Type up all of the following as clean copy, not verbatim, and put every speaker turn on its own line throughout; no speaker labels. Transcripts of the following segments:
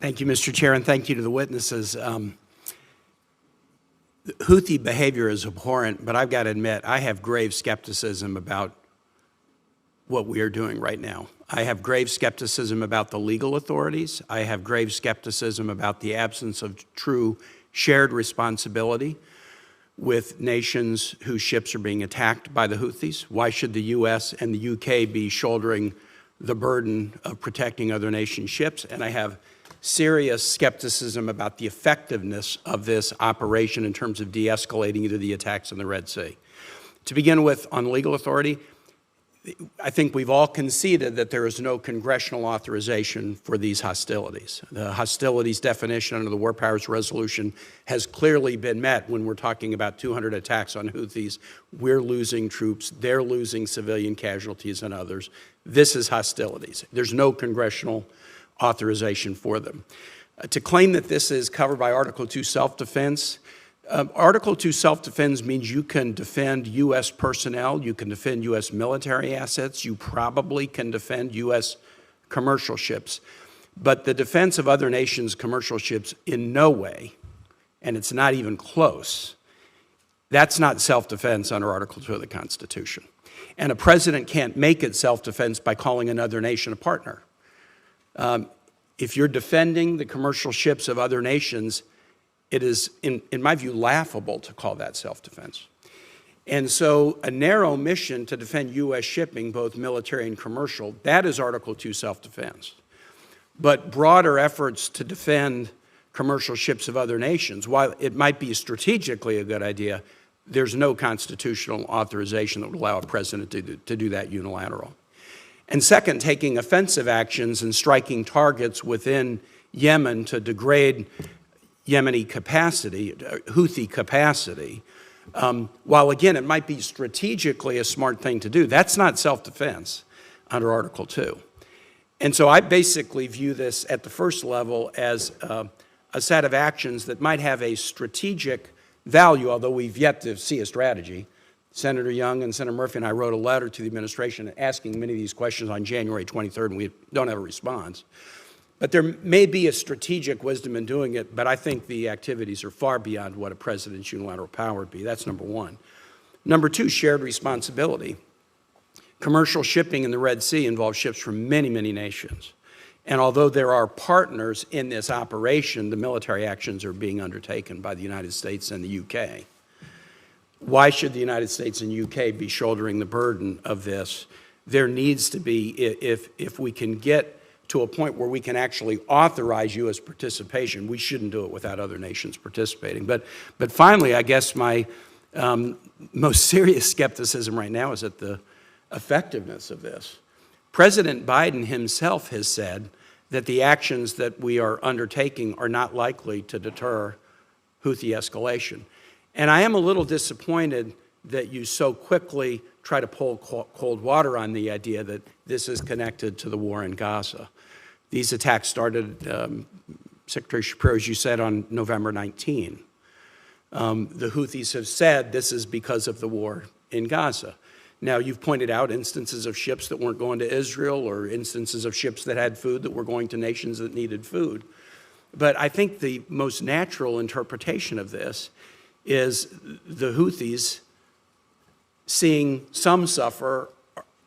Thank you, Mr. Chair, and thank you to the witnesses. Houthi behavior is abhorrent, but I've got to admit, I have grave skepticism about what we are doing right now. I have grave skepticism about the legal authorities. I have grave skepticism about the absence of true shared responsibility with nations whose ships are being attacked by the Houthis. Why should the US and the UK be shouldering the burden of protecting other nations' ships? And I have serious skepticism about the effectiveness of this operation in terms of de-escalating either the attacks in the Red Sea. To begin with, on legal authority, I think we've all conceded that there is no congressional authorization for these hostilities. The hostilities definition under the War Powers Resolution has clearly been met when we're talking about 200 attacks on Houthis. We're losing troops, they're losing civilian casualties and others. This is hostilities. There's no congressional authorization for them. To claim that this is covered by Article 2 self-defense, Article 2 self-defense means you can defend U.S. personnel, you can defend U.S. military assets, you probably can defend U.S. commercial ships. But the defense of other nations' commercial ships in no way, and it's not even close, that's not self-defense under Article 2 of the Constitution. And a president can't make it self-defense by calling another nation a partner. If you're defending the commercial ships of other nations, it is, in my view, laughable to call that self-defense. And so a narrow mission to defend U.S. shipping, both military and commercial, that is Article 2 self-defense. But broader efforts to defend commercial ships of other nations, while it might be strategically a good idea, there's no constitutional authorization that would allow a president to do that unilateral. And second, taking offensive actions and striking targets within Yemen to degrade Yemeni capacity, Houthi capacity, while again it might be strategically a smart thing to do, that's not self-defense under Article 2. And so I basically view this at the first level as a set of actions that might have a strategic value, although we've yet to see a strategy. Senator Young and Senator Murphy and I wrote a letter to the administration asking many of these questions on January 23rd, and we don't have a response. But there may be a strategic wisdom in doing it, but I think the activities are far beyond what a president's unilateral power would be. That's number one. Number two, shared responsibility. Commercial shipping in the Red Sea involves ships from many, many nations. And although there are partners in this operation, the military actions are being undertaken by the United States and the UK. Why should the United States and UK be shouldering the burden of this? There needs to be, if we can get to a point where we can actually authorize U.S. participation, we shouldn't do it without other nations participating. But finally, I guess my most serious skepticism right now is at the effectiveness of this. President Biden himself has said that the actions that we are undertaking are not likely to deter Houthi escalation. And I am a little disappointed that you so quickly try to pull cold water on the idea that this is connected to the war in Gaza. These attacks started, Secretary Shapiro, as you said, on November 19. The Houthis have said this is because of the war in Gaza. Now, you've pointed out instances of ships that weren't going to Israel or instances of ships that had food that were going to nations that needed food. But I think the most natural interpretation of this is the Houthis seeing some suffer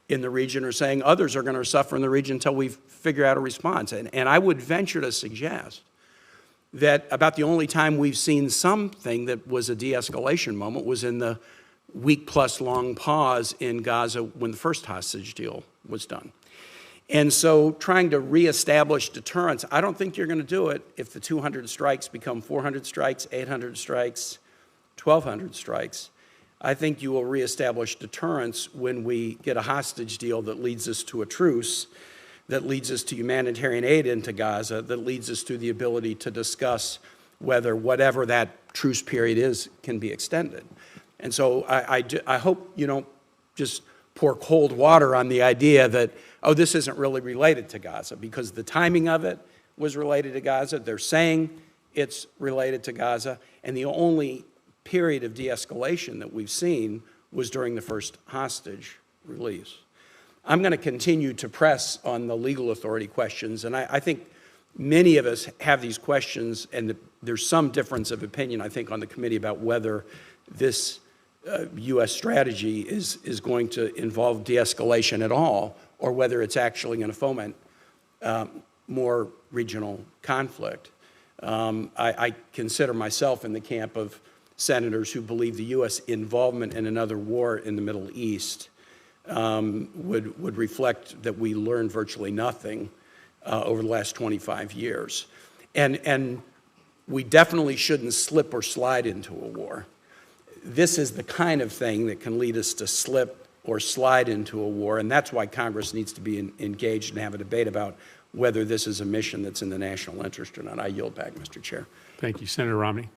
in the region or saying others are going to suffer in the region until we figure out a response. And I would venture to suggest that about the only time we've seen something that was a de-escalation moment was in the week-plus-long pause in Gaza when the first hostage deal was done. And so trying to reestablish deterrence, I don't think you're going to do it if the 200 strikes become 400 strikes, 800 strikes, 1,200 strikes. I think you will reestablish deterrence when we get a hostage deal that leads us to a truce, that leads us to humanitarian aid into Gaza, that leads us to the ability to discuss whether whatever that truce period is can be extended. And so I hope you don't just pour cold water on the idea that, oh, this isn't really related to Gaza, because the timing of it was related to Gaza. They're saying it's related to Gaza, and the only period of de-escalation that we've seen was during the first hostage release. I'm going to continue to press on the legal authority questions, and I think many of us have these questions, and there's some difference of opinion, I think, on the committee about whether this U.S. strategy is going to involve de-escalation at all, or whether it's actually going to foment more regional conflict. I consider myself in the camp of senators who believe the U.S. involvement in another war in the Middle East would reflect that we learned virtually nothing over the last 25 years. And we definitely shouldn't slip or slide into a war. This is the kind of thing that can lead us to slip or slide into a war, and that's why Congress needs to be engaged and have a debate about whether this is a mission that's in the national interest or not. I yield back, Mr. Chair.
Thank you. Senator Romney.